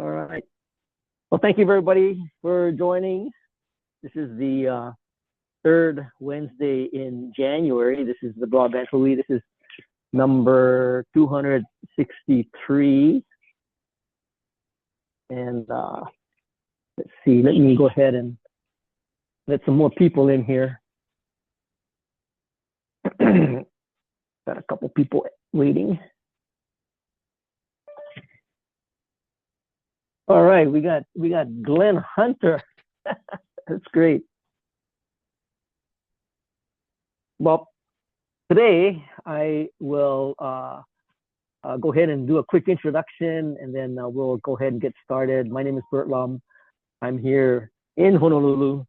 All right. Well, thank you everybody for joining. This is the third Wednesday in January. This is the Broadband Hui. This is number 263. And let's see, let me go ahead and let some more people in here. Got a couple people waiting. All right, we got Glenn Hunter. That's great. Well, today I will go ahead and do a quick introduction, and then we'll go ahead and get started. My name is Bert Lum. I'm here in Honolulu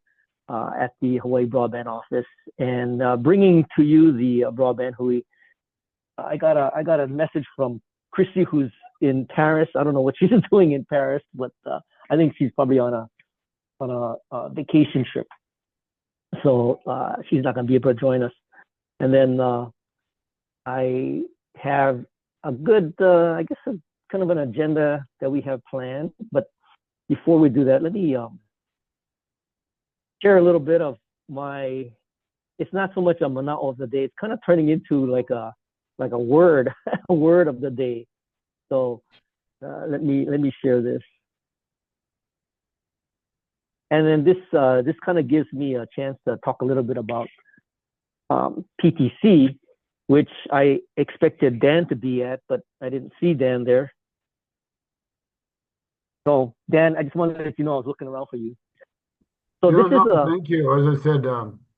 at the Hawaii Broadband office, and bringing to you the Broadband Hui. I got a message from Chrissy, who's in Paris. I don't know what she's doing in Paris, but I think she's probably on a vacation trip, so she's not going to be able to join us. And then I have a good, I guess, kind of an agenda that we have planned. But before we do that, let me share a little bit of my. It's not so much a mana'o of the day. It's kind of turning into like a word, a word of the day. So let me share this. And then this kind of gives me a chance to talk a little bit about PTC, which I expected Dan to be at, but I didn't see Dan there. So Dan, I just wanted to let you know I was looking around for you. So thank you. As I said,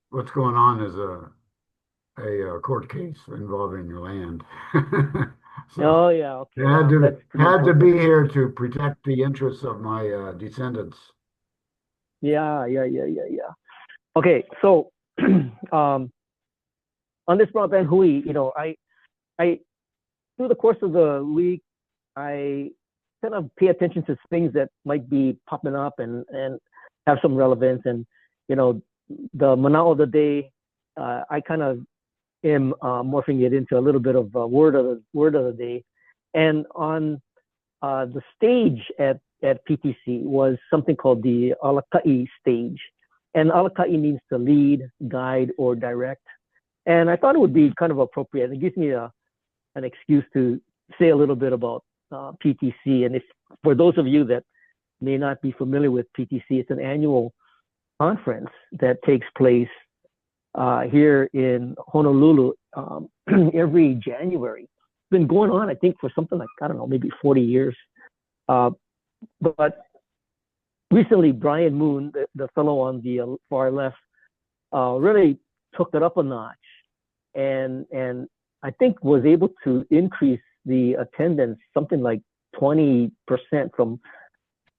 what's going on is a court case involving land. So oh yeah, okay. Had to be here to protect the interests of my descendants. Yeah. Okay, so on this Broadband Hui, I through the course of the week, I kind of pay attention to things that might be popping up and have some relevance. And the mana'o of the day, I kind of am morphing it into a little bit of a word of the day. And on the stage at PTC was something called the alaka'i stage. And alaka'i means to lead, guide, or direct. And I thought it would be kind of appropriate. It gives me an excuse to say a little bit about PTC. And if for those of you that may not be familiar with PTC, it's an annual conference that takes place here in Honolulu every January. It's been going on, I think, for something like, I don't know, maybe 40 years. But recently, Brian Moon, the fellow on the far left, really took it up a notch, and I think was able to increase the attendance something like 20% from,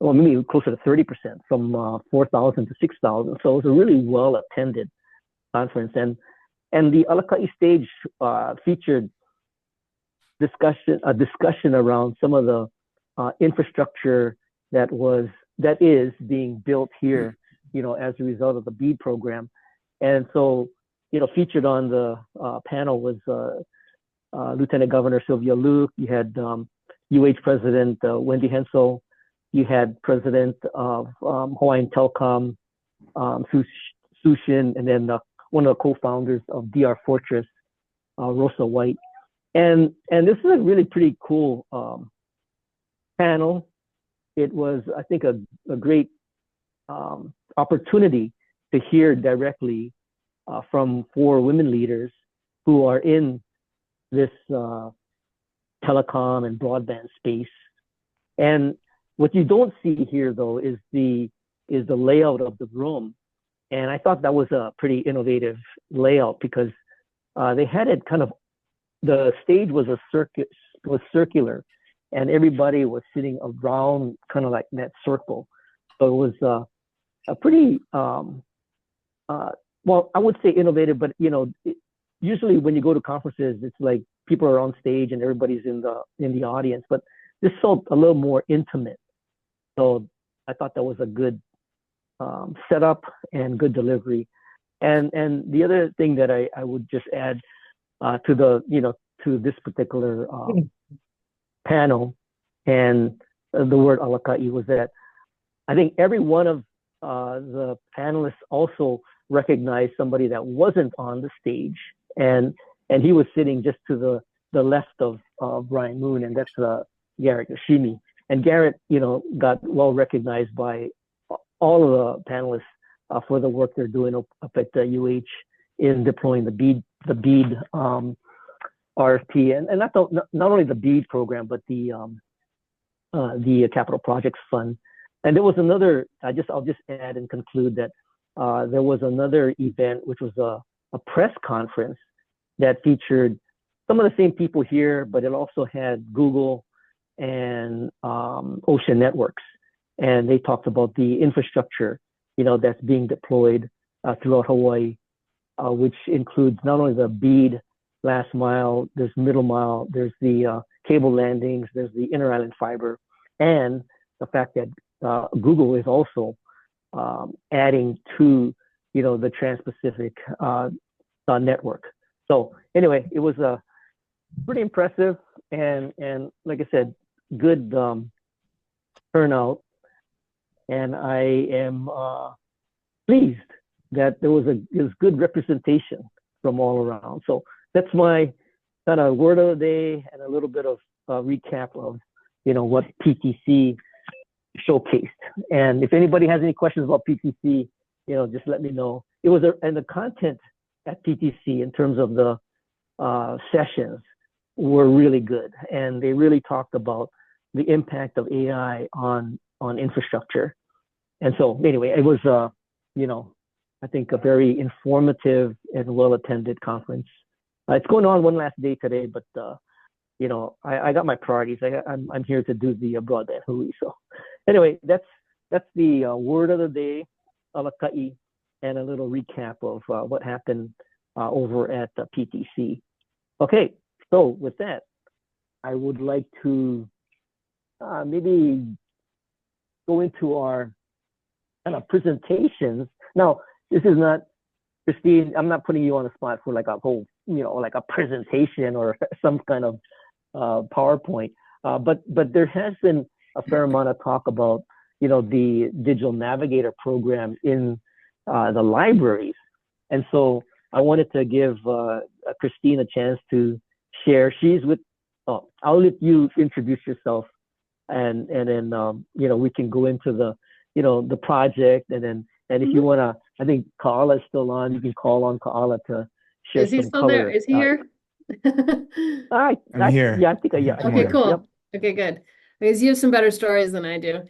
well, maybe closer to 30% from 4,000 to 6,000. So it was a really well attended conference, and the alaka'i stage featured a discussion around some of the infrastructure that is being built here, as a result of the BEAD program. And so, featured on the panel was Lieutenant Governor Sylvia Luke. You had UH President Wendy Hensel. You had President of Hawaiian Telecom, Sushin, and then one of the co-founders of DR Fortress, Rosa White. And this is a really pretty cool panel. It was, I think, a great opportunity to hear directly from 4 women leaders who are in this telecom and broadband space. And what you don't see here, though, is the layout of the room. And I thought that was a pretty innovative layout because they had it kind of, the stage was circular, and everybody was sitting around kind of like that circle. So it was a pretty, well, I would say innovative, but usually when you go to conferences, it's like people are on stage and everybody's in the audience, but this felt a little more intimate. So I thought that was a good setup and good delivery. And the other thing that I would just add to this particular panel, and the word alakai was that I think every one of the panelists also recognized somebody that wasn't on the stage, and he was sitting just to the left of Brian Moon, and that's Garrett Yoshimi. And Garrett, got well recognized by all of the panelists for the work they're doing up at the UH in deploying the BEAD RFP, and not only the BEAD program, but the Capital Projects Fund. And there was another. I'll just add and conclude that there was another event, which was a press conference that featured some of the same people here, but it also had Google and Ocean Networks, and they talked about the infrastructure, that's being deployed throughout Hawaii, which includes not only the BEAD last mile, there's middle mile, there's the cable landings, there's the inter-island fiber, and the fact that Google is also adding to, the Trans-Pacific network. So anyway, it was pretty impressive, and like I said, good turnout, and I am pleased that there was good representation from all around. So that's my kind of word of the day and a little bit of recap of what PTC showcased. And if anybody has any questions about PTC, just let me know. It was and the content at PTC in terms of the sessions were really good, and they really talked about the impact of AI on infrastructure. And so anyway, it was I think a very informative and well-attended conference. It's going on one last day today, but I got my priorities. I'm here to do the Broadband Hui. So anyway, that's the word of the day, alakai, and a little recap of what happened over at the PTC. Okay, so with that, I would like to maybe go into our kind of presentations. Now, this is not, Christine, I'm not putting you on the spot for like a whole, like a presentation or some kind of PowerPoint, but there has been a fair amount of talk about, the Digital Navigator program in the libraries. And so I wanted to give Christine a chance to share. She's with, I'll let you introduce yourself, and then, we can go into the, the project, and if you want to, I think Kaala is still on. You can call on Kaala to share. Is he still color. There? Is he here? I'm here. Yeah, I think. Yeah. Okay, cool. Yep. Okay, good. Because you have some better stories than I do.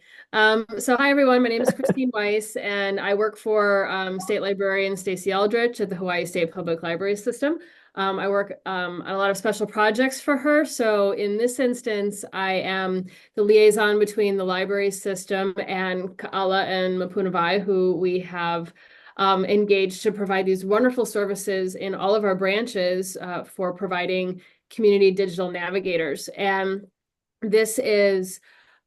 So hi, everyone. My name is Christine Weiss, and I work for State Librarian Stacy Aldrich at the Hawaii State Public Library System. I work on a lot of special projects for her. So in this instance, I am the liaison between the library system and Kaala and Mapunawai, who we have engaged to provide these wonderful services in all of our branches for providing community digital navigators. And this is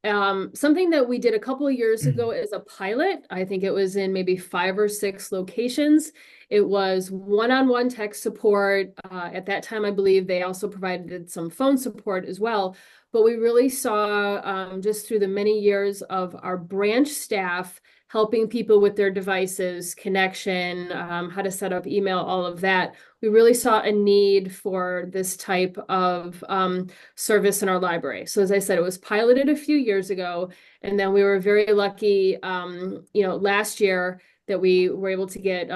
something that we did a couple of years ago as a pilot. I think it was in maybe 5 or 6 locations. It was one-on-one tech support. At that time, I believe they also provided some phone support as well. But we really saw just through the many years of our branch staff helping people with their devices, connection, how to set up email, all of that. We really saw a need for this type of service in our library. So as I said, it was piloted a few years ago, and then we were very lucky, last year that we were able to get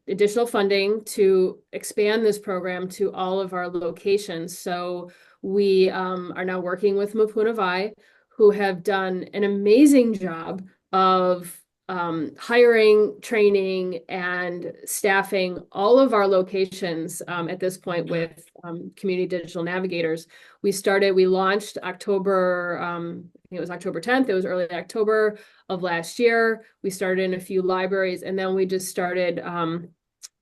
additional funding to expand this program to all of our locations. So we are now working with Mapunawai, who have done an amazing job of hiring, training, and staffing all of our locations at this point with community digital navigators. We launched October, I think it was October 10th. It was early October of last year. We started in a few libraries, and then we just started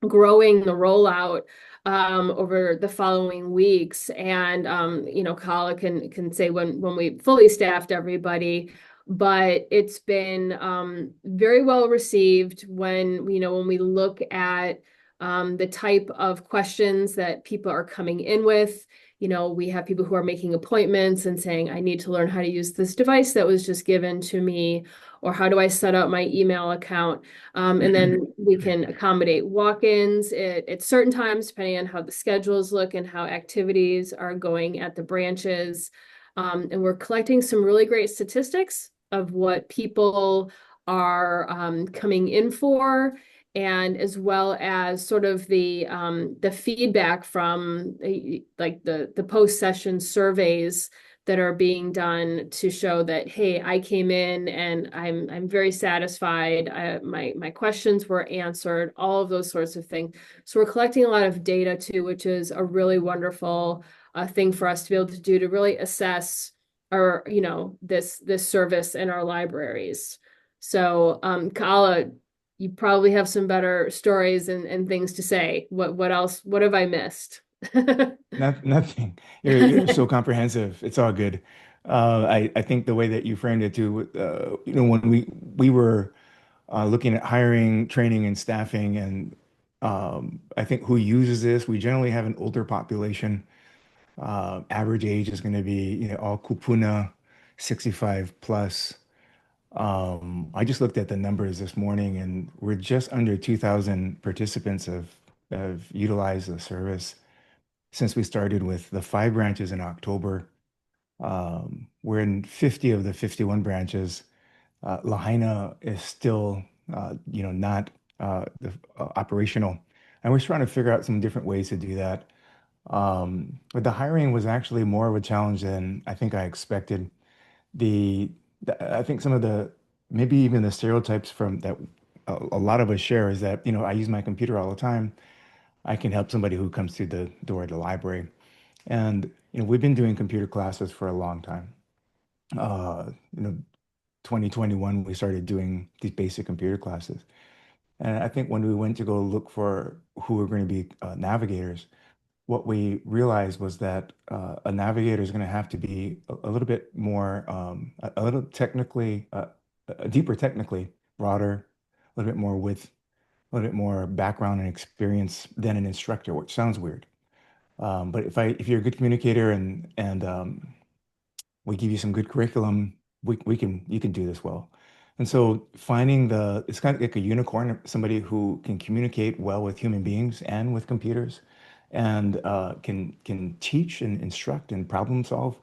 growing the rollout over the following weeks. And, Kaala can say when we fully staffed everybody, but it's been very well received when we look at the type of questions that people are coming in with. We have people who are making appointments and saying, I need to learn how to use this device that was just given to me, or how do I set up my email account? And then we can accommodate walk-ins at certain times, depending on how the schedules look and how activities are going at the branches. And we're collecting some really great statistics of what people are coming in for, and as well as sort of the feedback from like the post-session surveys that are being done to show that, hey, I came in and I'm very satisfied. My questions were answered, all of those sorts of things. So we're collecting a lot of data too, which is a really wonderful thing for us to be able to do to really assess our, this service in our libraries. So, Kaala, you probably have some better stories and things to say. What else? What have I missed? Nothing. You're so comprehensive. It's all good. I think the way that you framed it too, when we were looking at hiring, training, and staffing, and I think who uses this, we generally have an older population. Average age is going to be, all kupuna, 65 plus. I just looked at the numbers this morning, and we're just under 2,000 participants have utilized the service since we started with the 5 branches in October. We're in 50 of the 51 branches. Lahaina is still, not operational, and we're trying to figure out some different ways to do that. But the hiring was actually more of a challenge than I think I expected. The, I think some of the maybe even the stereotypes from that a lot of us share is that, I use my computer all the time. I can help somebody who comes through the door at the library. And, we've been doing computer classes for a long time. Uh, you know, 2021, we started doing these basic computer classes. And I think when we went to go look for who were going to be navigators, what we realized was that a navigator is going to have to be a little bit more, a little technically, deeper technically, broader, a little bit more width, a little bit more background and experience than an instructor, which sounds weird. But if you're a good communicator and we give you some good curriculum, you can do this well. And so finding it's kind of like a unicorn, somebody who can communicate well with human beings and with computers, and can teach and instruct and problem solve.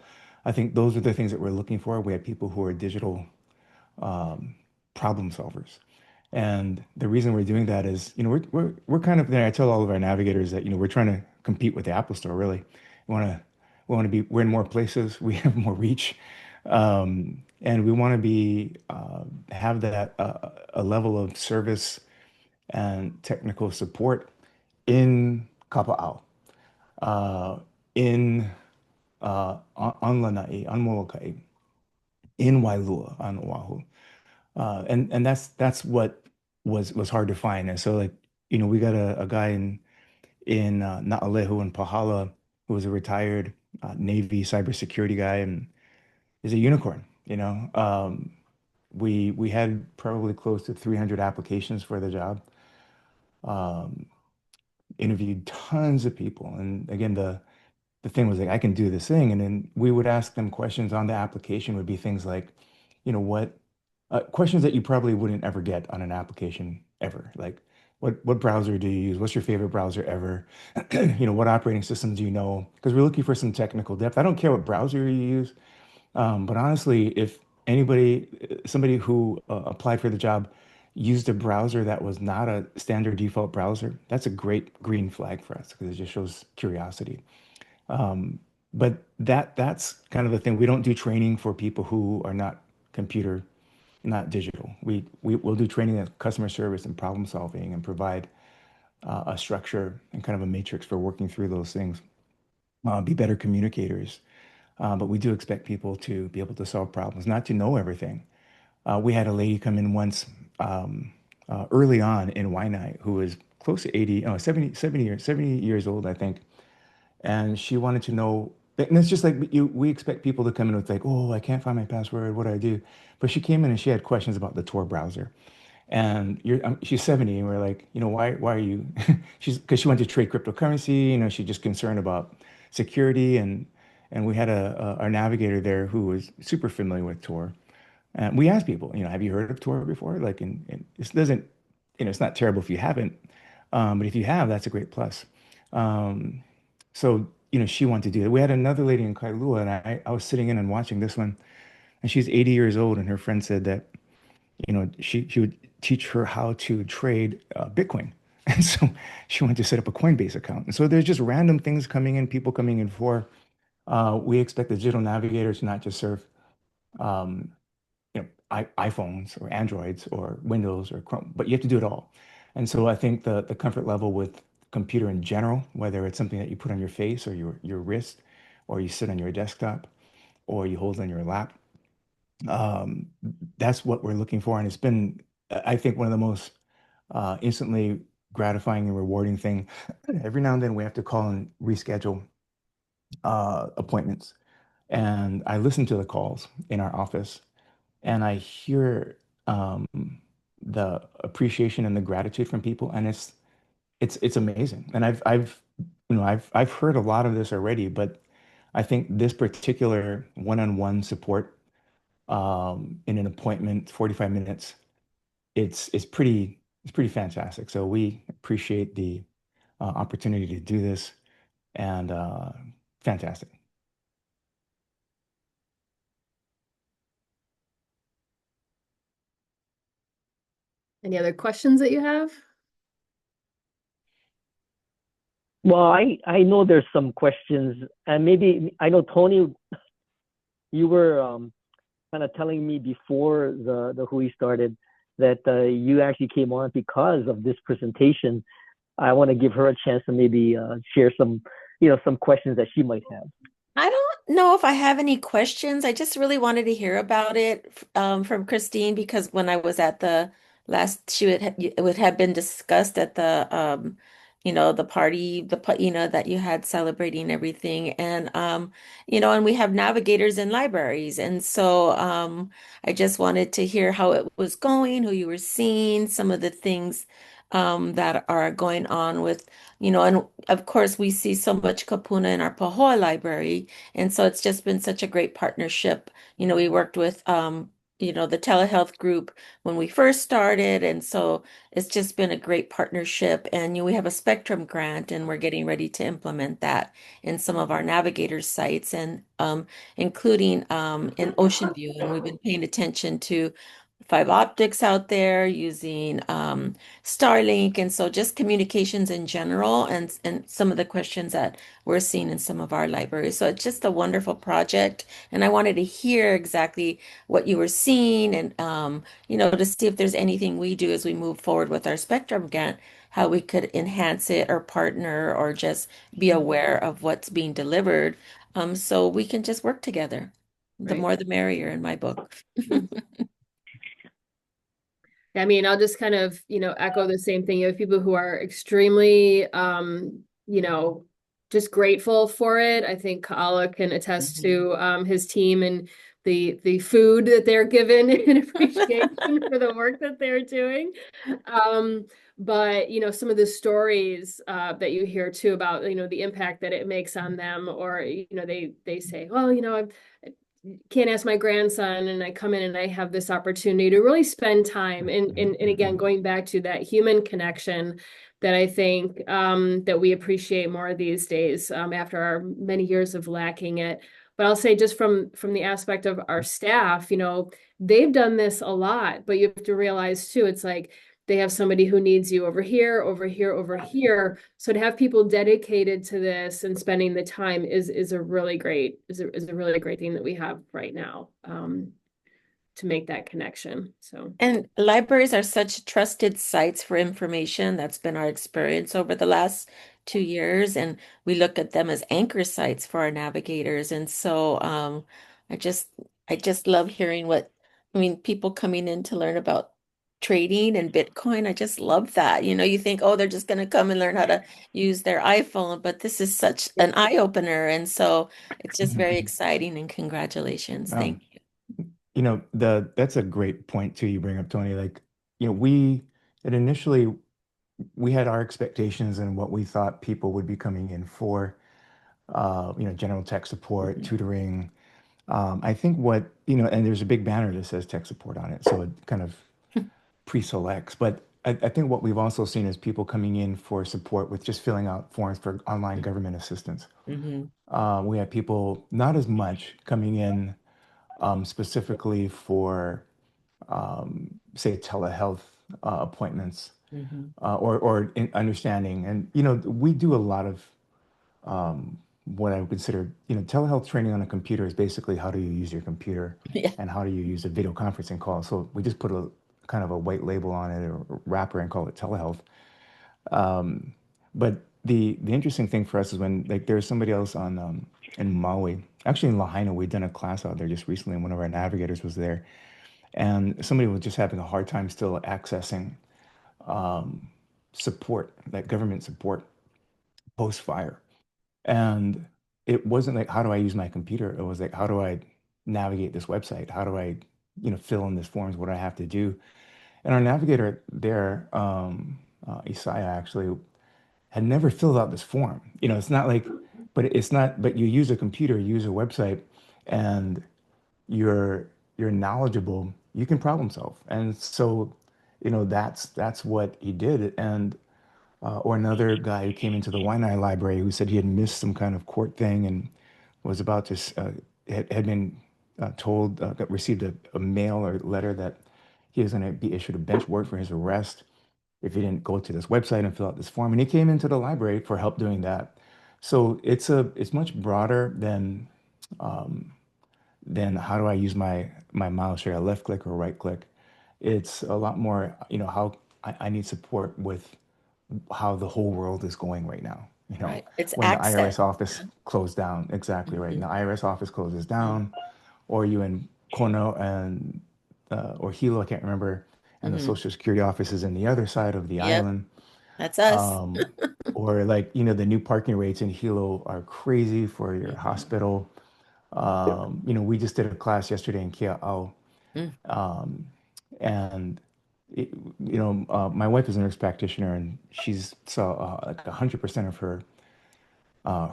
I think those are the things that we're looking for. We have people who are digital um, problem solvers. And the reason we're doing that is, we're kind of there. I tell all of our navigators that, we're trying to compete with the Apple Store, really. We're in more places, we have more reach. And we want to have that a level of service and technical support in Kapa'au, uh, in on Lanai, on Molokai, in Wailua, on Oahu. And that's what was hard to find. And so, like, we got a guy in Naalehu and Pahala, who was a retired Navy cybersecurity guy, and is a unicorn. We had probably close to 300 applications for the job. Um, Interviewed tons of people, and again, the thing was like, I can do this thing. And then we would ask them questions on the application would be things like, what questions that you probably wouldn't ever get on an application ever. Like, what browser do you use? What's your favorite browser ever? What operating systems do you know? Because we're looking for some technical depth. I don't care what browser you use. But honestly, if somebody who applied for the job used a browser that was not a standard default browser, that's a great green flag for us because it just shows curiosity. Um, but that's kind of the thing. We don't do training for people who are not computer, not digital. We'll do training at customer service and problem solving and provide a structure and kind of a matrix for working through those things. Be better communicators. But we do expect people to be able to solve problems, not to know everything. We had a lady come in once early on in Waianae who was close to 80, 70 years old, I think. And she wanted to know, and it's just like we expect people to come in with like, oh, I can't find my password. What do I do? But she came in and she had questions about the Tor browser. And she's 70, and we're like, why are you? Because she went to trade cryptocurrency. She's just concerned about security, and we had our navigator there who was super familiar with Tor. And we asked people, have you heard of Tor before? Like, and this doesn't, it's not terrible if you haven't, but if you have, that's a great plus. Um, so, she wanted to do it. We had another lady in Kailua, and I was sitting in and watching this one, and she's 80 years old, and her friend said that she would teach her how to trade Bitcoin. And so she wanted to set up a Coinbase account. And so there's just random things coming in, people coming in for. We expect the digital navigator to not just serve um, iPhones or Androids or Windows or Chrome, but you have to do it all. And so I think the comfort level with computer in general, whether it's something that you put on your face or your wrist, or you sit on your desktop, or you hold on your lap, um, that's what we're looking for. And it's been, I think, one of the most instantly gratifying and rewarding thing. Every now and then we have to call and reschedule appointments. And I listen to the calls in our office, and I hear the appreciation and the gratitude from people, and it's amazing. And I've heard a lot of this already, but I think this particular one-on-one support in an appointment, 45 minutes, it's pretty fantastic. So we appreciate the opportunity to do this, and fantastic. Any other questions that you have? Well, I know there's some questions, and maybe I know Tony, you were kind of telling me before the Hui started that you actually came on because of this presentation. I want to give her a chance to maybe share some, some questions that she might have. I don't know if I have any questions. I just really wanted to hear about it from Christine because when I was at the last, it would have been discussed at the the party, that you had celebrating everything, and and we have navigators in libraries, and so I just wanted to hear how it was going, who you were seeing, some of the things that are going on with. And of course, we see so much kapuna in our Pahoa library. And so it's just been such a great partnership. We worked with, the telehealth group when we first started. And so it's just been a great partnership. And we have a Spectrum grant, and we're getting ready to implement that in some of our navigator sites, and including in Ocean View. And we've been paying attention to fiber optics out there using Starlink, and so just communications in general, and some of the questions that we're seeing in some of our libraries. So it's just a wonderful project, and I wanted to hear exactly what you were seeing, and to see if there's anything we do as we move forward with our Spectrum grant, how we could enhance it or partner or just be aware of what's being delivered, so we can just work together. The Right. more the merrier in my book. I mean, I'll just kind of, echo the same thing. You have people who are extremely, just grateful for it. I think Kaala can attest to his team and the food that they're given in appreciation for the work that they're doing. But some of the stories that you hear too about, the impact that it makes on them, or, they say, well, I can't ask my grandson, and I come in and I have this opportunity to really spend time, and again, going back to that human connection that I think that we appreciate more these days, after our many years of lacking it. But I'll say, just from the aspect of our staff, they've done this a lot, but you have to realize too, it's like they have somebody who needs you over here, over here, over here. So to have people dedicated to this and spending the time is a really great thing that we have right now, to make that connection. So, And libraries are such trusted sites for information. That's been our experience over the last 2 years. And we look at them as anchor sites for our navigators. And so I just I just love hearing people coming in to learn about trading and Bitcoin. I just love that. You think, oh, they're just going to come and learn how to use their iPhone, but this is such an eye opener. And so it's just very exciting, and congratulations. Um, Thank you. that's a great point too, you bring up, Tony. Like, we had initially we had our expectations and what we thought people would be coming in for, general tech support, Mhm. tutoring. I think and there's a big banner that says tech support on it, so it kind of pre-selects. But I think what we've also seen is people coming in for support with just filling out forms for online government assistance. Mhm. We had people, not as much, coming in specifically for, say, telehealth appointments Mhm. or in understanding. And, we do a lot of what I would consider, telehealth training on a computer is basically how do you use your computer Yeah. and how do you use a video conferencing call. So we just put a kind of a white label on it or wrapper and call it telehealth. But the interesting thing for us is when like there's somebody else on in Maui, actually in Lahaina, we'd done a class out there just recently, and one of our navigators was there, and somebody was just having a hard time still accessing support, like government support post fire. And it wasn't like, how do I use my computer? It was like, how do I navigate this website? How do I, fill in this forms? What do I have to do? And our navigator there, Isaiah actually had never filled out this form. It's not like, but it's not, but you use a computer, you use a website, and you're knowledgeable, you can problem solve. And so, that's what he did. And or another guy who came into the Waianae Library who said he had missed some kind of court thing and was about to had been told received a mail or letter that he was going to be issued a bench warrant for his arrest if he didn't go to this website and fill out this form. And he came into the library for help doing that. So it's much broader than how do I use my mouse, or a left click or right click. It's a lot more, how I need support with how the whole world is going right now. Right. It's When the access. IRS office Yeah. closed down, exactly right. And Mhm. the IRS office closes down, or you in Kono and or Hilo, I can't remember, and the Mhm. Social Security office is in the other side of the Yep. island. That's us. Um, or like, the new parking rates in Hilo are crazy for your Mhm. hospital. We just did a class yesterday in Kia'au, Mm. um, and it, my wife is a nurse practitioner, and she's saw like 100% of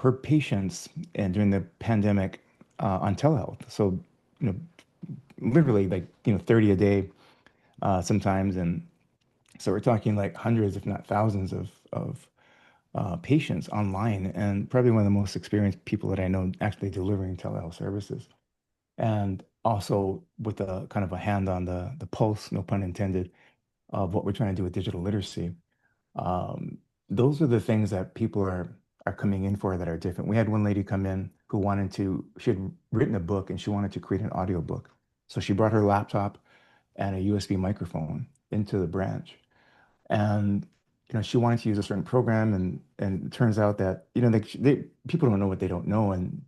her patients and during the pandemic on telehealth. So, you know, literally like 30 a day sometimes, and so we're talking like hundreds, if not thousands, of patients online, and probably one of the most experienced people that I know actually delivering telehealth services. And also with a kind of a hand on the pulse, no pun intended, of what we're trying to do with digital literacy. Um, those are the things that people are coming in for that are different. We had one lady come in who she had written a book and she wanted to create an audio book. So she brought her laptop and a USB microphone into the branch. And she wanted to use a certain program, and it turns out that people don't know what they don't know, and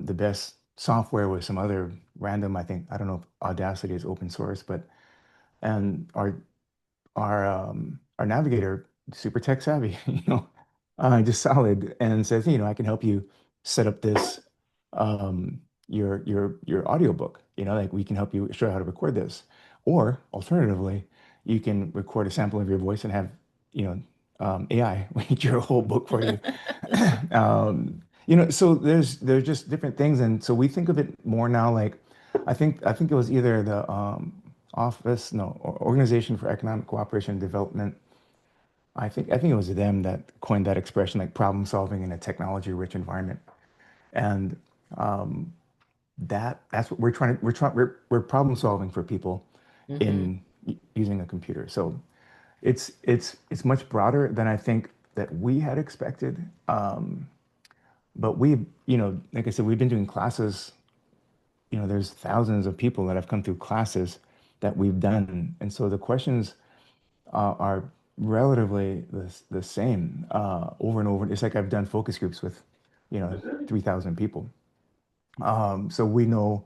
the best software was some other random, I don't know if Audacity is open source, but and our navigator, super tech savvy, just solid, and says, I can help you set up this your audiobook. Like we can help you show you how to record this. Or alternatively, you can record a sample of your voice and have, AI read your whole book for you. So there's just different things. And so we think of it more now like I think it was either the Office, no, Organization for Economic Cooperation and Development. I think it was them that coined that expression, like problem solving in a technology-rich environment. And that's what we're problem solving for people Mhm. in using a computer. So it's much broader than I think that we had expected. But like I said, we've been doing classes. There's thousands of people that have come through classes that we've done, and so the questions are relatively the same over and over. It's like I've done focus groups with, 3,000 people. So we know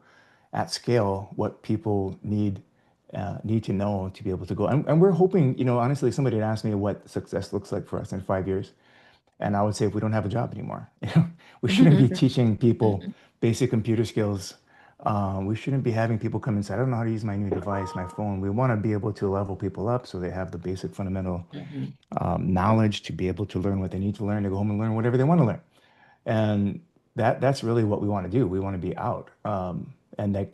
at scale what people need to know to be able to go. And we're hoping, honestly, somebody had asked me what success looks like for us in 5 years. And I would say if we don't have a job anymore, we shouldn't be teaching people basic computer skills We shouldn't be having people come and say, I don't know how to use my new device, my phone. We want to be able to level people up so they have the basic fundamental Hmm. knowledge to be able to learn what they need to learn, to go home and learn whatever they want to learn. And that's really what we want to do. We want to be out. And that,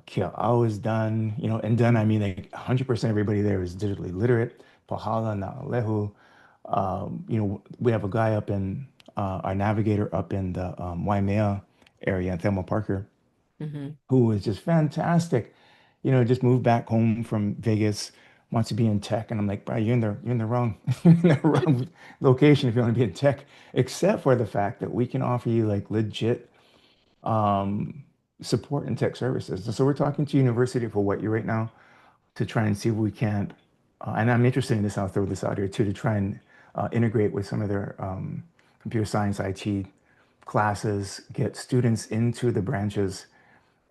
Kia'au is done, and done, I mean, like 100% everybody there is digitally literate. Pahala, Na'alehu. We have a guy up in our navigator up in the Waimea area in Thelma Parker, Hmm. who is just fantastic. Just moved back home from Vegas, wants to be in tech, and I'm like, bro, you're in the wrong, you're in the wrong location if you want to be in tech, except for the fact that we can offer you like legit um, support in tech services. And so we're talking to University of Hawaii right now to try and see if we can't, and I'm interested in this, I'll throw this out here too, to try and integrate with some of their computer science IT classes, get students into the branches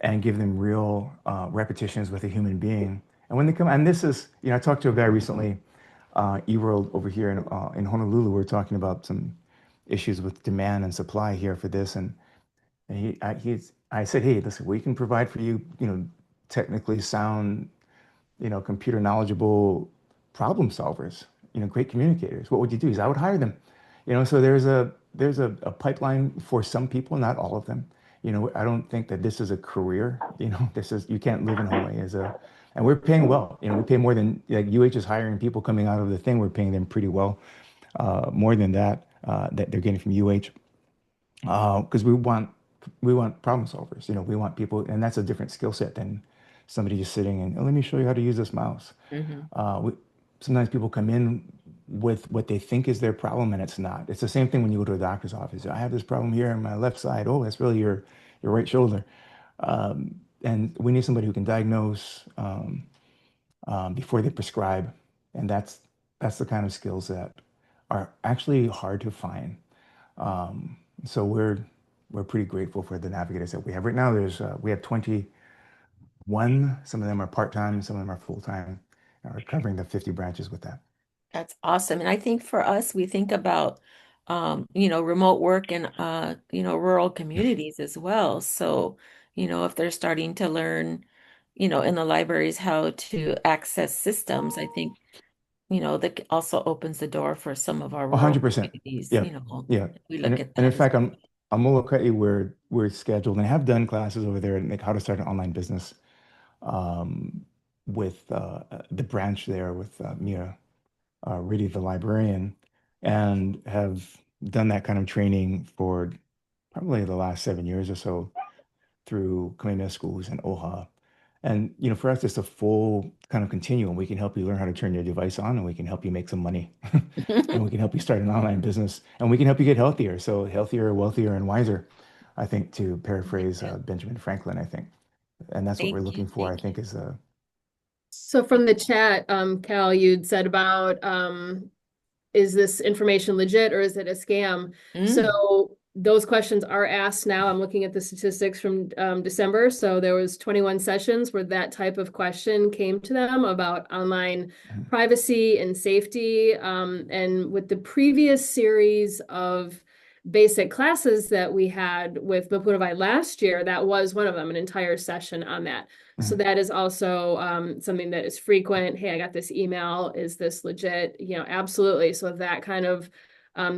and give them real repetitions with a human being. And when they come, and this is, I talked to a guy recently, eWorld over here in Honolulu. We are talking about some issues with demand and supply here for this, and I said, hey, listen, we can provide for you, technically sound, computer knowledgeable problem solvers, great communicators. What would you do? Is I would hire them. So there's a pipeline for some people, not all of them. I don't think that this is a career. You can't live in Hawaii and we're paying well. We pay more than like UH is hiring people coming out of the thing. We're paying them pretty well, more than that they're getting from UH, because we want problem solvers. We want people, and that's a different skill set than somebody just sitting and, "Oh, let me show you how to use this mouse." Hmm. We, sometimes people come in with what they think is their problem, and it's not. It's the same thing when you go to a doctor's office. I have this problem here on my left side. Oh, that's really your right shoulder. And we need somebody who can diagnose before they prescribe, and that's the kind of skills that are actually hard to find. So we're pretty grateful for the navigators that we have right now. We have 21. Some of them are part-time, some of them are full-time. We're covering the 50 branches with that. That's awesome. And I think for us, we think about, remote work in, rural communities as well. So, if they're starting to learn, in the libraries how to access systems, I think, that also opens the door for some of our rural 100%. communities, Yeah. Yeah. we And look at and in that as fact, well. I'm Molokai, we're scheduled and have done classes over there, like how to start an online business, um, with the branch there with Mia Riddy, the librarian, and have done that kind of training for probably the last 7 years or so through Kamehameha schools and OHA. And for us, it's a full kind of continuum. We can help you learn how to turn your device on, and we can help you make some money, and we can help you start an online business, and we can help you get healthier. So healthier, wealthier, and wiser, I think, to paraphrase Good. Benjamin Franklin, I think. And that's what we're Thank you. looking for, I Thank think, you. is So from the chat, Cal, you'd said about is this information legit or is it a scam? Mm. So those questions are asked now. I'm looking at the statistics from December. So there was 21 sessions where that type of question came to them about online privacy and safety. And with the previous series of basic classes that we had with Mapunawai last year, that was one of them, an entire session on that. So that is also something that is frequent. Hey, I got this email. Is this legit? Absolutely. So that kind of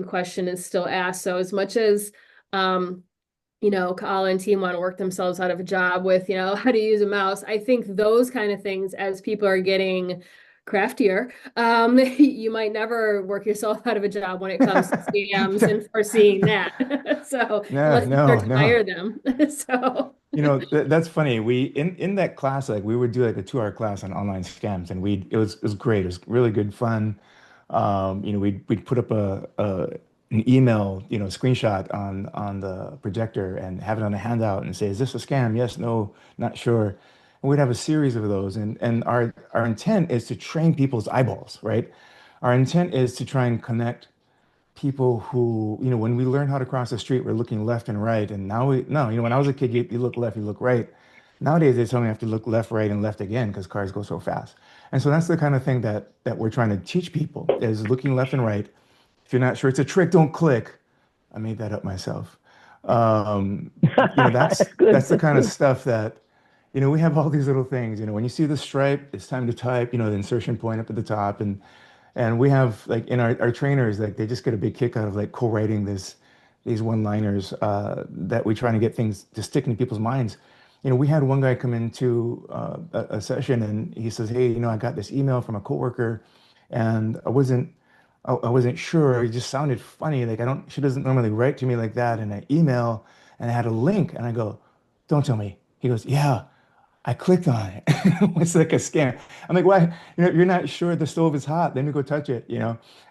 question is still asked. So as much as Kaala and team want to work themselves out of a job with, how to use a mouse, I think those kind of things, as people are getting craftier, you might never work yourself out of a job when it comes to scams and foreseeing that. So no, unless you no, start to no. hire them. So That's funny. We in that class, like we would do like a 2 hour class on online scams, and it was great. It was really good fun. We'd put up an email, screenshot on the projector and have it on a handout and say, "Is this a scam? Yes, no, not sure." And we'd have a series of those, and our intent is to train people's eyeballs, right? Our intent is to try and connect people who, when we learn how to cross the street, we're looking left and right. And now no, when I was a kid, you look left, you look right. Nowadays, they tell me I have to look left, right, and left again because cars go so fast. And so that's the kind of thing that we're trying to teach people is looking left and right. If you're not sure it's a trick, don't click. I made that up myself. That's good. That's the That's kind of good. stuff that, we have all these little things, when you see the stripe, it's time to type, the insertion point up at the top. And we have like in our trainers, like they just get a big kick out of like co-writing these one-liners that we try to get things to stick in people's minds. We had one guy come into a session and he says, "Hey, I got this email from a coworker, and I wasn't sure. It just sounded funny. Like she doesn't normally write to me like that in an email, and I had a link." And I go, "Don't tell me." He goes, "Yeah, I clicked on it." It was like a scam. I'm like, "Why? You're not sure the stove is hot. Then you go touch it.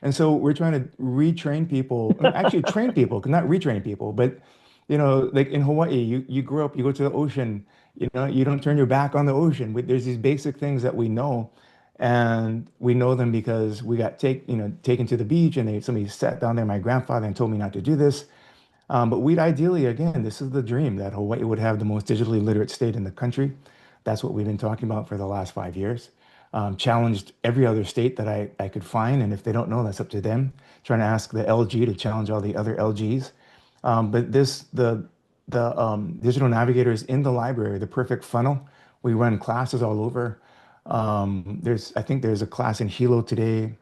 And so we're trying to retrain people, actually train people, not retrain people, but like in Hawaii, you grow up, you go to the ocean, you don't turn your back on the ocean. There's these basic things that we know, and we know them because we got taken to the beach, and somebody sat down there, my grandfather, and told me not to do this. But we'd ideally, again, this is the dream that Hawaii would have the most digitally literate state in the country. That's what we've been talking about for the last 5 years. Challenged every other state that I could find, and if they don't know, that's up to them. Trying to ask the LG to challenge all the other LGs. But the digital navigator is in the library, the perfect funnel. We run classes all over. I think there's a class in Hilo today,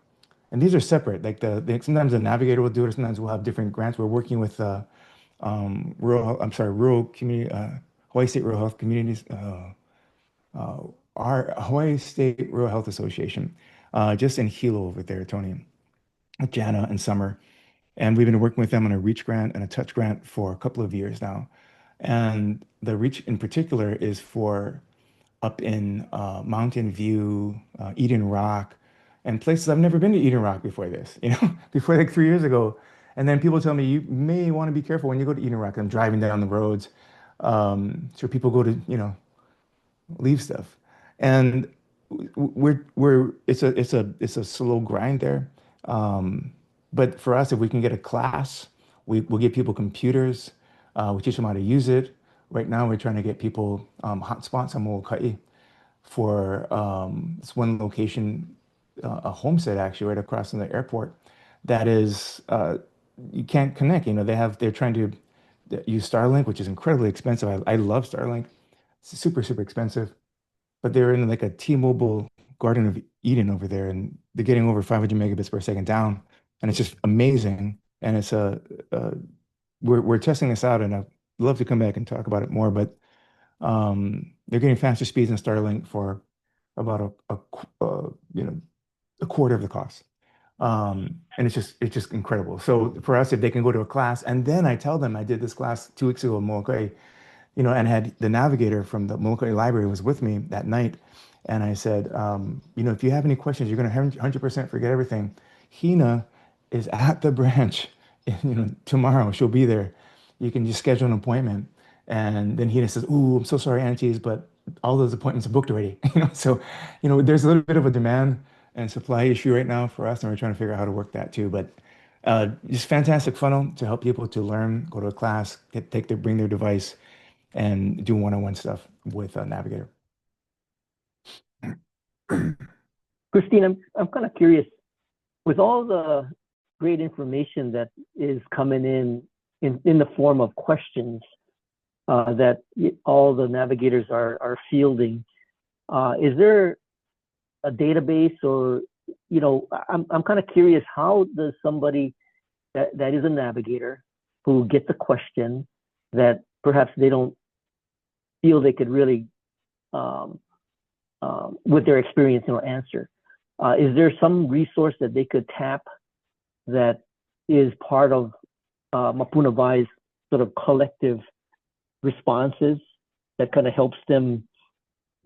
and these are separate. Like sometimes the navigator will do it, or sometimes we'll have different grants. We're working with rural community, Hawaii State Rural Health Communities, uh, our Hawaii State Rural Health Association, just in Hilo over there, Tony, with Jana and Summer. And we've been working with them on a Reach grant and a Touch grant for a couple of years now. And the Reach in particular is for up in Mountain View, Eden Rock, and places I've never been to Eden Rock before this, before like 3 years ago. And then people tell me you may want to be careful when you go to Eden Rock. I'm driving down the roads. So people go to, leave stuff. And it's a slow grind there. Um, but for us, if we can get a class, we'll give people computers. We teach them how to use it. Right now, we're trying to get people hotspots on Molokai for this one location, a homestead actually right across from the airport. That is, you can't connect. They're trying to use Starlink, which is incredibly expensive. I love Starlink. It's super, super expensive, but they're in like a T-Mobile Garden of Eden over there, and they're getting over 500 megabits per second down, and it's just amazing. And we're testing this out, and I'd love to come back and talk about it more. But they're getting faster speeds in Starlink for about a quarter of the cost. And it's just incredible. So for us, if they can go to a class, and then I tell them I did this class 2 weeks ago in Molokai, and had the navigator from the Molokai Library was with me that night. And I said, if you have any questions, you're going to 100% forget everything. Hina is at the branch, tomorrow. She'll be there. You can just schedule an appointment. And then Hina says, "Ooh, I'm so sorry, aunties, but all those appointments are booked already." So, there's a little bit of a demand and supply issue right now for us, and we're trying to figure out how to work that too. But just fantastic funnel to help people to learn, go to a class, bring their device, and do one-on-one stuff with Navigator. Christine, I'm kind of curious, with all the great information that is coming in the form of questions that all the navigators are fielding, is there a database, or I'm kind of curious, how does somebody that is a navigator who gets a question that perhaps they don't feel they could really with their experience answer, is there some resource that they could tap that is part of Mapuna Vai's sort of collective responses that kind of helps them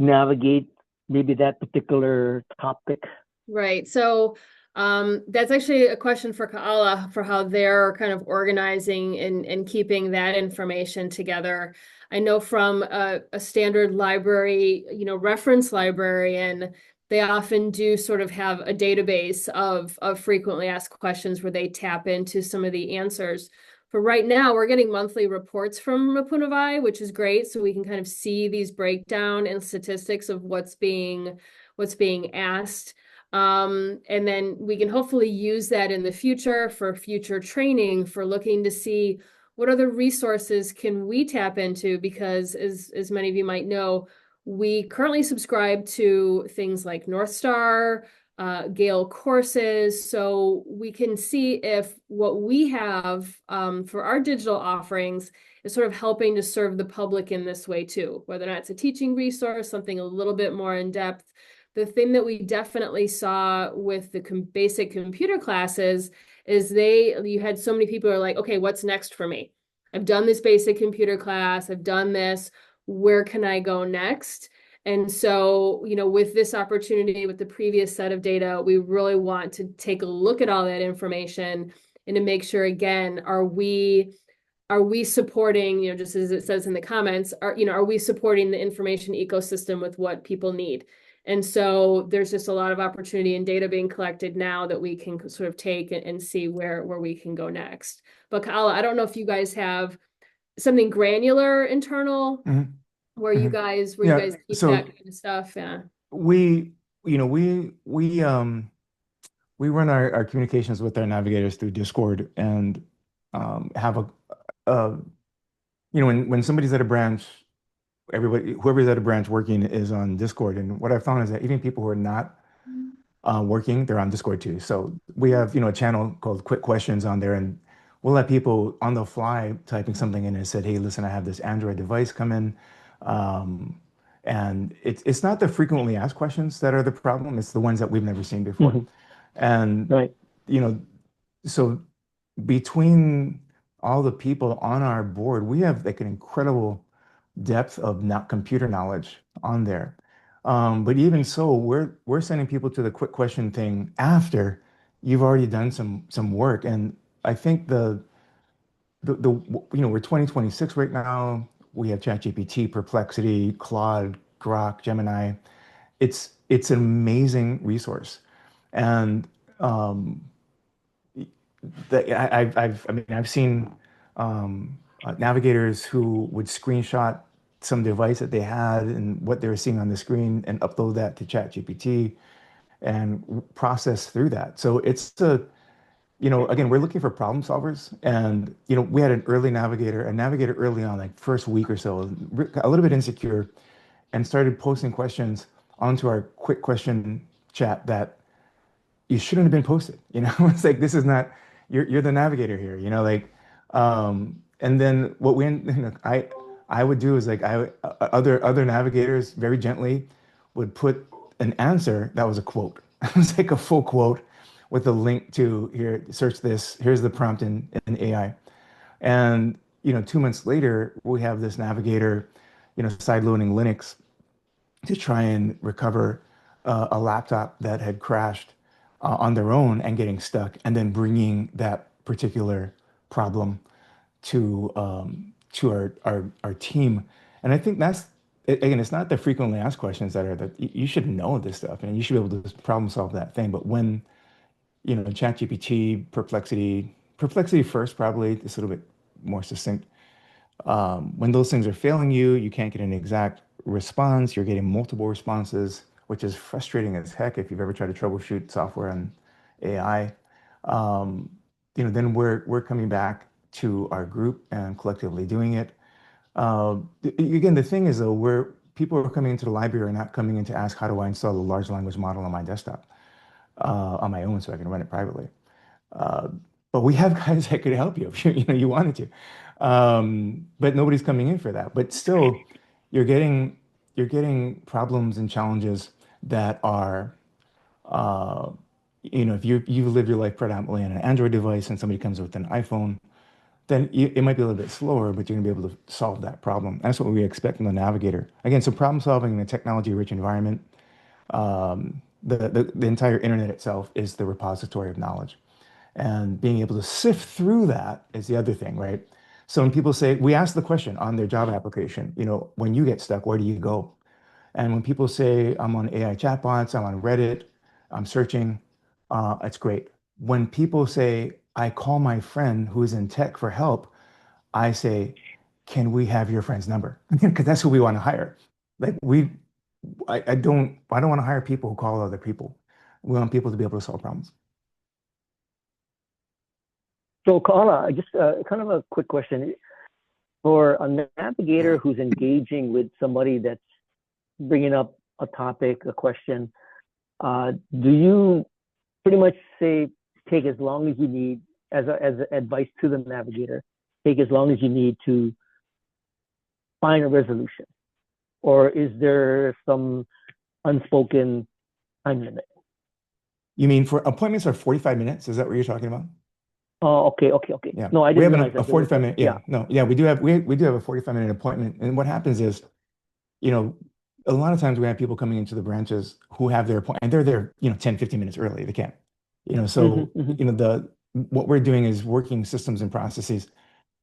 navigate maybe that particular topic? Right. So that's actually a question for Kaala for how they're kind of organizing and keeping that information together. I know from a standard library, reference librarian, they often do sort of have a database of frequently asked questions where they tap into some of the answers. For right now, we're getting monthly reports from Mapuna Vai, which is great. So we can kind of see these breakdown and statistics of what's being asked. And then we can hopefully use that in the future for future training, for looking to see what other resources can we tap into? Because as many of you might know, we currently subscribe to things like North Star, Gale courses, so we can see if what we have for our digital offerings is sort of helping to serve the public in this way too, whether or not it's a teaching resource, something a little bit more in depth. The thing that we definitely saw with the basic computer classes is you had so many people who are like, okay, what's next for me? I've done this basic computer class, I've done this, where can I go next? And so, with this opportunity, with the previous set of data, we really want to take a look at all that information and to make sure, again, are we supporting, just as it says in the comments, are we supporting the information ecosystem with what people need? And so there's just a lot of opportunity and data being collected now that we can sort of take and see where we can go next. But Kaala, I don't know if you guys have something granular internal where you guys keep that kind of stuff. Yeah. We run our communications with our navigators through Discord and have when somebody's at a branch, whoever's at a branch working is on Discord. And what I found is that even people who are not working, they're on Discord too. So we have, a channel called Quick Questions on there, and we'll let people on the fly typing something in and said, hey, listen, I have this Android device come in. And it's not the frequently asked questions that are the problem. It's the ones that we've never seen before. And, Right. So between all the people on our board, we have like an incredible depth of computer knowledge on there. But even so, we're sending people to the quick question thing after you've already done some work. And I think we're 2026 right now. We have ChatGPT, Perplexity, Claude, Grok, Gemini. It's an amazing resource. And I've seen navigators who would screenshot some device that they had and what they were seeing on the screen and upload that to ChatGPT and process through that. So again, we're looking for problem solvers. And, we had a navigator early on, like first week or so, a little bit insecure, and started posting questions onto our quick question chat that you shouldn't have been posted. It's like, this is not, you're the navigator here, and then what I would do is like, other navigators very gently would put an answer that was a quote. It was like a full quote with a link to here, search this, here's the prompt in AI. And, 2 months later, we have this navigator, sideloading Linux to try and recover a laptop that had crashed on their own and getting stuck, and then bringing that particular problem to our team. And I think again, it's not the frequently asked questions that are that you should know this stuff and you should be able to problem solve that thing. But when ChatGPT, Perplexity first, probably it's a little bit more succinct. When those things are failing you can't get an exact response. You're getting multiple responses, which is frustrating as heck if you've ever tried to troubleshoot software on AI. Then we're coming back to our group and collectively doing it. Again, the thing is though, where people are coming into the library are not coming in to ask, how do I install a large language model on my desktop on my own so I can run it privately. But we have guys that could help you if you wanted to. But nobody's coming in for that. But still, you're getting problems and challenges that are, if you live your life predominantly on an Android device and somebody comes with an iPhone, then it might be a little bit slower, but you're gonna be able to solve that problem. That's what we expect from the navigator. Again, so problem solving in a technology-rich environment. The entire internet itself is the repository of knowledge. And being able to sift through that is the other thing, right? So when people say, we ask the question on their job application, when you get stuck, where do you go? And when people say, I'm on AI chatbots, I'm on Reddit, I'm searching, it's great. When people say, I call my friend who is in tech for help, I say, can we have your friend's number? Because that's who we want to hire. Like I don't want to hire people who call other people. We want people to be able to solve problems. So, Kala, just kind of a quick question. For a navigator who's engaging with somebody that's bringing up a topic, a question, do you pretty much say take as long as you need as advice to the navigator, take as long as you need to find a resolution, or is there some unspoken time limit? You mean for appointments are 45 minutes? Is that what you're talking about? Oh, okay. Yeah. No, I We didn't have realize a that there was 45-minute, yeah, no, yeah, we do have a 45-minute appointment. And what happens is, you know, a lot of times we have people coming into the branches who have their appointment and they're there, 10, 15 minutes early. They can't, so, what we're doing is working systems and processes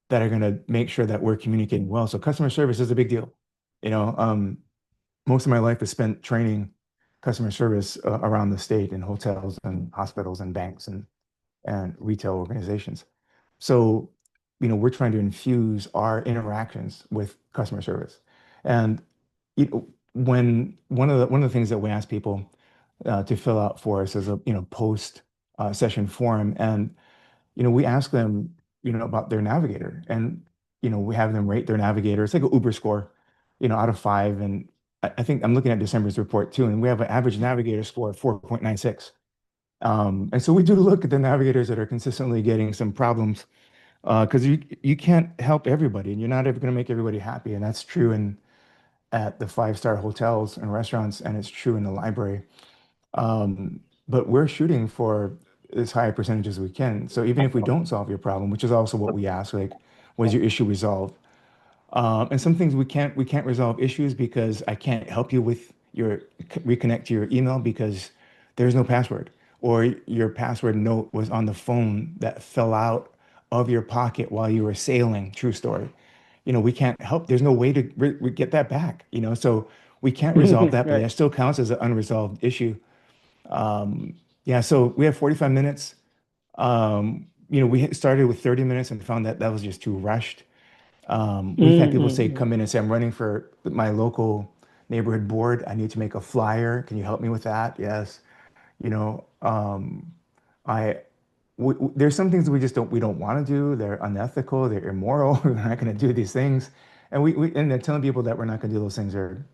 that are going to make sure that we're communicating well. So customer service is a big deal. You know, most of my life is spent training customer service around the state in hotels and hospitals and banks and retail organizations. So, we're trying to infuse our interactions with customer service. And when one of the things that we ask people to fill out for us is a post session form, and we ask them about their navigator, and we have them rate their navigator. It's like an Uber score, out of 5. And I think I'm looking at December's report too, and we have an average navigator score of 4.96. And so we do look at the navigators that are consistently getting some problems, because you can't help everybody, and you're not ever going to make everybody happy. And that's true at the 5-star hotels and restaurants, and it's true in the library. But we're shooting for as high a percentage as we can. So even if we don't solve your problem, which is also what we ask, like, was your issue resolved? And some things we can't resolve issues because I can't help you with your reconnect to your email because there's no password, or your password note was on the phone that fell out of your pocket while you were sailing. True story. We can't help. There's no way to get that back. So we can't resolve that, but Right. that still counts as an unresolved issue. Yeah. So we have 45 minutes. We started with 30 minutes and found that that was just too rushed. We've had people say, come in and say, I'm running for my local neighborhood board. I need to make a flyer. Can you help me with that? Yes. You know, I, there's some things we don't want to do. They're unethical. They're immoral. We're not going to do these things. And they're telling people that we're not going to do those things, or,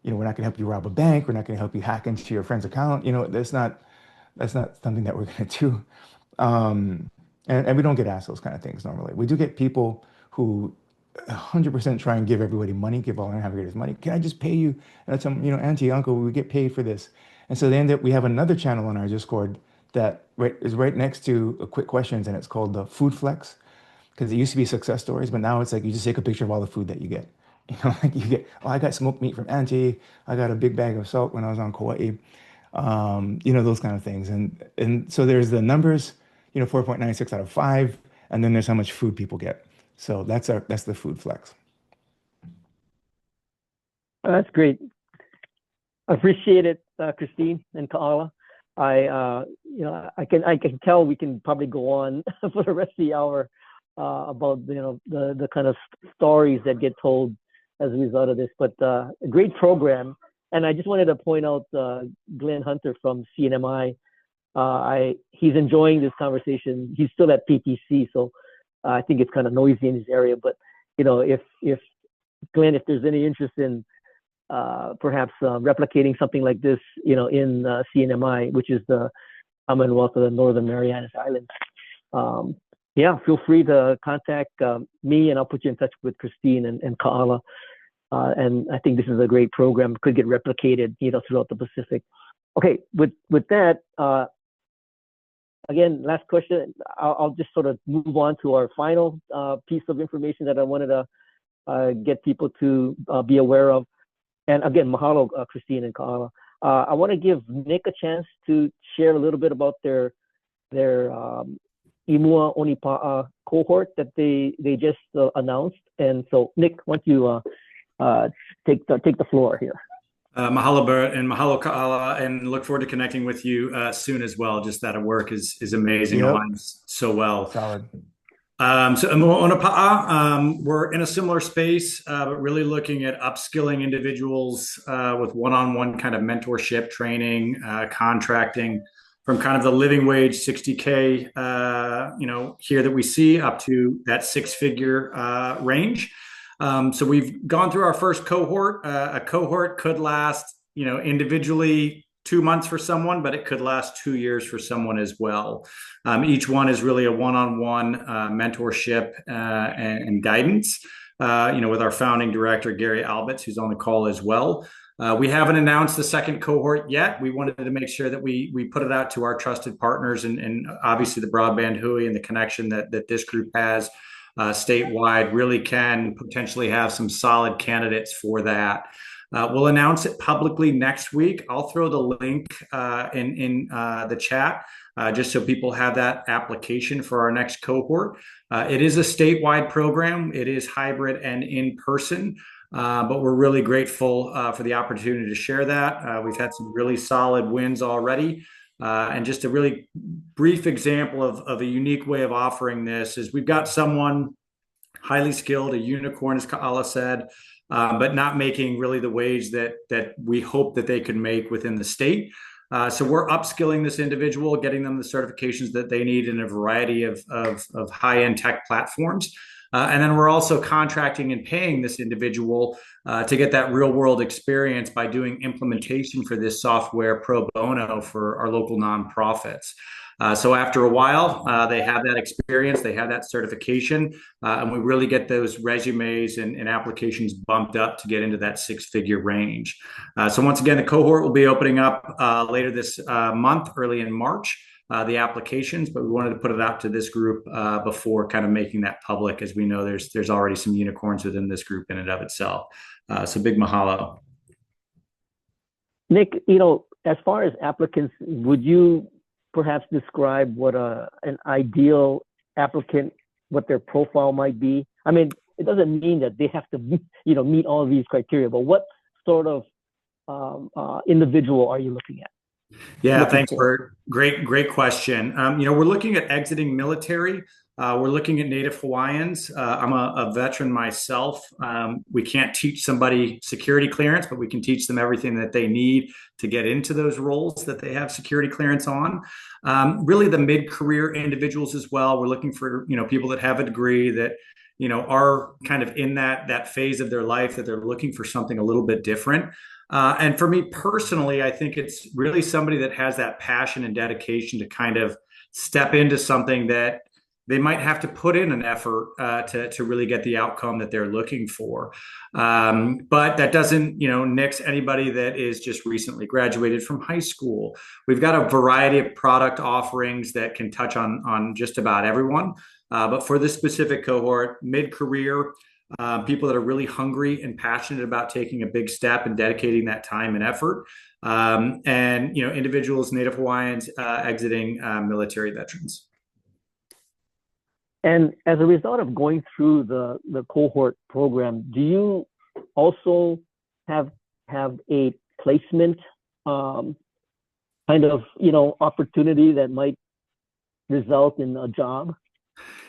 we're not going to help you rob a bank. We're not going to help you hack into your friend's account. That's not something that we're going to do. And we don't get asked those kind of things normally. We do get people who 100% try and give everybody money, give all our navigators money. Can I just pay you? And I tell them, auntie, uncle, we get paid for this. And so they end up, we have another channel on our Discord that is right next to quick questions, and it's called the Food Flex, because it used to be success stories, but now it's like you just take a picture of all the food that you get. Like you get, oh, I got smoked meat from auntie. I got a big bag of salt when I was on Kauai. Those kind of things. And so there's the numbers, 4.96 out of 5, and then there's how much food people get. So that's the food flex. That's great. I appreciate it, Christine and Kaala. I can tell we can probably go on for the rest of the hour about the kind of stories that get told as a result of this. But a great program, and I just wanted to point out Glenn Hunter from CNMI. He's enjoying this conversation. He's still at PTC, so I think it's kind of noisy in his area. But if Glenn, if there's any interest in perhaps replicating something like this, in CNMI, which is the Commonwealth of the Northern Marianas Islands, feel free to contact me, and I'll put you in touch with Christine and Kaala. And I think this is a great program. Could get replicated, throughout the Pacific. Okay, with that, again, last question. I'll just sort of move on to our final piece of information that I wanted to get people to be aware of. And again, mahalo, Christine and Kaala. I want to give Nick a chance to share a little bit about their Imua Onipa'a cohort that they just announced. And so, Nick, why don't you take the floor here? Mahalo, Bert, and mahalo, Kaala, and look forward to connecting with you soon as well. Just that work is amazing. Yep. Aligns so well. Solid. So Imua Onipa'a, we're in a similar space, but really looking at upskilling individuals with one-on-one kind of mentorship, training, contracting, from kind of the living wage 60K, here that we see up to that six-figure range. So we've gone through our first cohort. A cohort could last, individually 2 months for someone, but it could last 2 years for someone as well. Each one is really a one-on-one mentorship and guidance, with our founding director, Gary Albitz, who's on the call as well. We haven't announced the second cohort yet. We wanted to make sure that we put it out to our trusted partners and obviously the Broadband Hui and the connection that this group has statewide really can potentially have some solid candidates for that. We'll announce it publicly next week. I'll throw the link in the chat just so people have that application for our next cohort. It is a statewide program. It is hybrid and in person. But we're really grateful for the opportunity to share that. We've had some really solid wins already. And just a really brief example of a unique way of offering this is we've got someone highly skilled, a unicorn, as Kaala said, but not making really the wage that we hope that they could make within the state. So we're upskilling this individual, getting them the certifications that they need in a variety of high-end tech platforms. And then we're also contracting and paying this individual to get that real world experience by doing implementation for this software pro bono for our local nonprofits. So after a while, they have that experience, they have that certification, and we really get those resumes and applications bumped up to get into that six-figure range. So once again, the cohort will be opening up later this month, early in March. The applications, but we wanted to put it out to this group before kind of making that public, as we know there's already some unicorns within this group in and of itself. So big mahalo. Nick, as far as applicants, would you perhaps describe what an ideal applicant, what their profile might be? I mean, it doesn't mean that they have to, meet all of these criteria, but what sort of individual are you looking at? Yeah, thanks, Bert. Great question. We're looking at exiting military. We're looking at Native Hawaiians. I'm a veteran myself. We can't teach somebody security clearance, but we can teach them everything that they need to get into those roles that they have security clearance on. Really the mid-career individuals as well. We're looking for, people that have a degree that, are kind of in that phase of their life that they're looking for something a little bit different. And for me personally, I think it's really somebody that has that passion and dedication to kind of step into something that they might have to put in an effort to really get the outcome that they're looking for. But that doesn't, nix anybody that is just recently graduated from high school. We've got a variety of product offerings that can touch on just about everyone. But for this specific cohort, mid-career, people that are really hungry and passionate about taking a big step and dedicating that time and effort, and individuals, Native Hawaiians, exiting military veterans. And as a result of going through the cohort program, do you also have a placement kind of opportunity that might result in a job?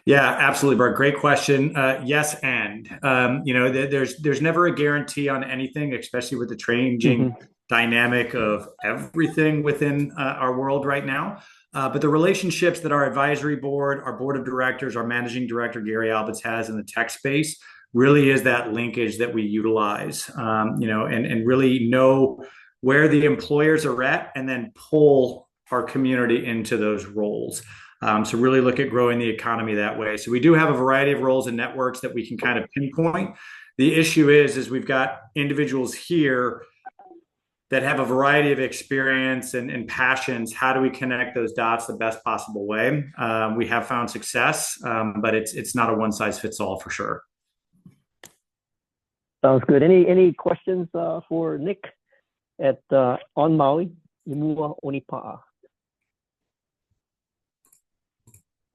Yeah, absolutely, Bart. Great question. Yes, and there's never a guarantee on anything, especially with the changing dynamic of everything within our world right now. But the relationships that our advisory board, our board of directors, our managing director Gary Albitz has in the tech space really is that linkage that we utilize. And really know where the employers are at, and then pull our community into those roles. So really look at growing the economy that way. So we do have a variety of roles and networks that we can kind of pinpoint. The issue is we've got individuals here that have a variety of experience and passions. How do we connect those dots the best possible way? We have found success, but it's not a one size fits all for sure. Sounds good. Any questions for Nick at on Maui? Imua Onipa'a.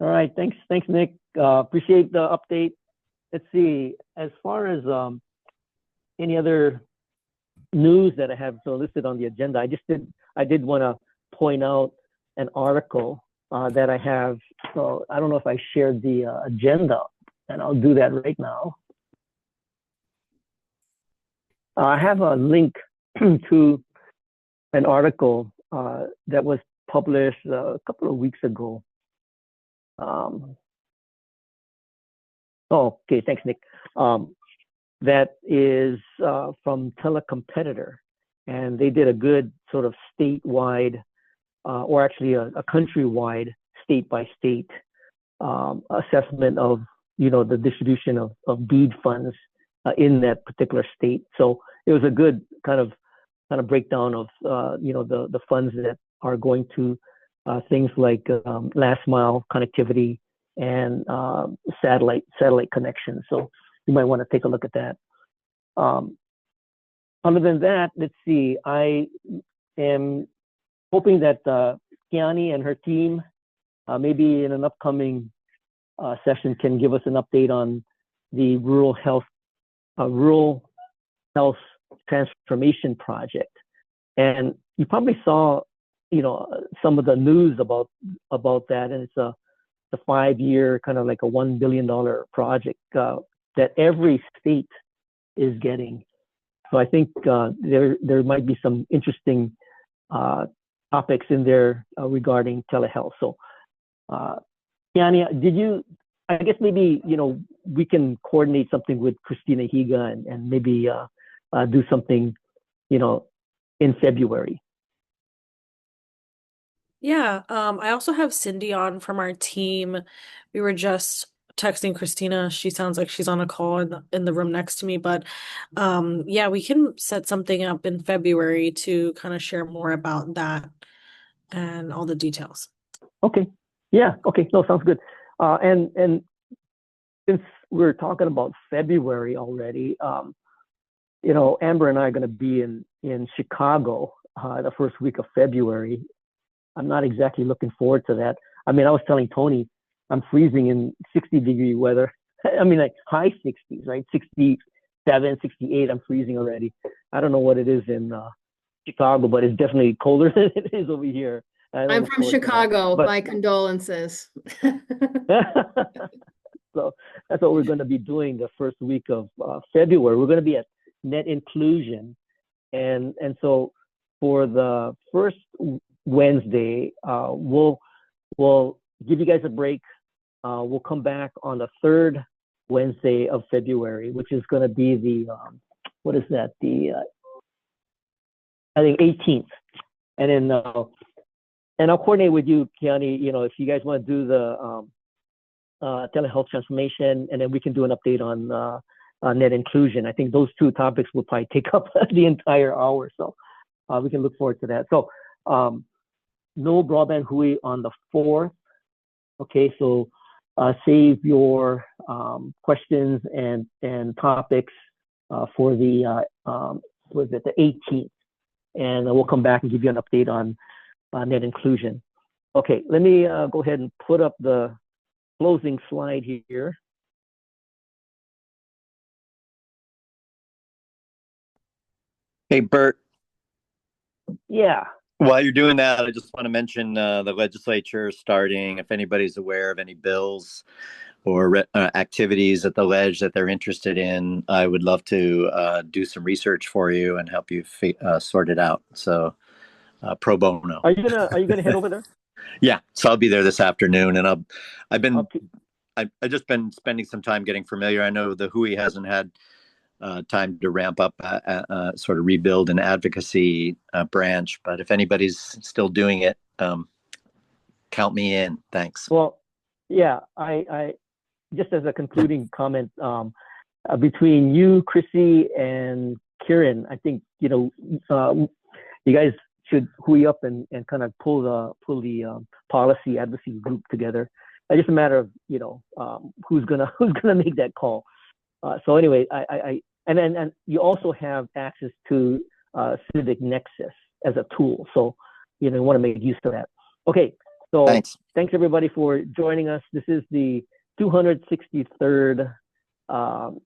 All right, thanks, Nick. Appreciate the update. Let's see. As far as any other news that I have listed on the agenda, I did want to point out an article that I have. So I don't know if I shared the agenda, and I'll do that right now. I have a link to an article that was published a couple of weeks ago. Oh, okay, thanks, Nick. That is from Telecompetitor, and they did a good sort of statewide, or actually a countrywide, state-by-state assessment of the distribution of BEAD funds in that particular state. So it was a good kind of breakdown of the funds that are going to things like last mile connectivity and satellite connection. So you might want to take a look at that. Other than that, let's see. I am hoping that Kiani and her team, maybe in an upcoming session, can give us an update on the rural health transformation project. And you probably saw, some of the news about that, and it's a 5-year kind of like a $1 billion project that every state is getting. So I think there might be some interesting topics in there regarding telehealth. So, Kiani, I guess maybe, we can coordinate something with Christina Higa and maybe do something, in February. Yeah, I also have Cindy on from our team. We were just texting Christina. She sounds like she's on a call in the room next to me, but yeah, we can set something up in February to kind of share more about that and all the details. Okay. Yeah. Okay. No, sounds good. And since we're talking about February already, Amber and I are going to be in Chicago the first week of February. I'm not exactly looking forward to that. I mean, I was telling Tony, I'm freezing in 60-degree weather. I mean, like high 60s, right? 67, 68, I'm freezing already. I don't know what it is in Chicago, but it's definitely colder than it is over here. I'm from Chicago. My condolences. So that's what we're going to be doing the first week of February. We're going to be at Net Inclusion. And so for the first Wednesday, we'll give you guys a break. We'll come back on the third Wednesday of February, which is going to be the, what is that? I think 18th. And then, and I'll coordinate with you, Kiani, if you guys want to do the telehealth transformation, and then we can do an update on net inclusion. I think those two topics will probably take up the entire hour. So we can look forward to that. So no Broadband Hui on the 4th. Okay, so save your questions and topics for the was it the 18th, and we'll come back and give you an update on net inclusion. Okay, let me go ahead and put up the closing slide here. Hey, Bert. Yeah. While you're doing that, I just want to mention the legislature starting. If anybody's aware of any bills or activities at the ledge that they're interested in, I would love to do some research for you and help you sort it out. So, pro bono. Are you gonna head over there? Yeah, so I'll be there this afternoon, and I've just been spending some time getting familiar. I know the Hui hasn't had time to ramp up, sort of rebuild an advocacy branch. But if anybody's still doing it, count me in. Thanks. Well, yeah, I just as a concluding comment, between you, Chrissy, and Kieran, I think you guys should Hui up and kind of pull the policy advocacy group together. It's just a matter of who's gonna make that call. So anyway, and you also have access to Civic Nexus as a tool. So you want to make use of that. Okay, so thanks everybody for joining us. This is the 263rd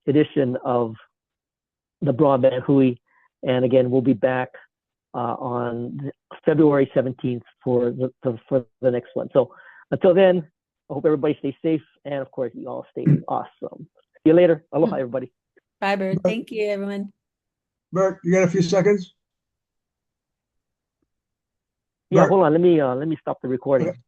edition of the Broadband Hui, and again, we'll be back on February 17th for the next one. So until then, I hope everybody stays safe, and of course, you all stay awesome. See you later. Aloha, everybody. Bye, Bert. Thank you, everyone. Bert, you got a few seconds? Yeah, hold on. Let me stop the recording. Okay.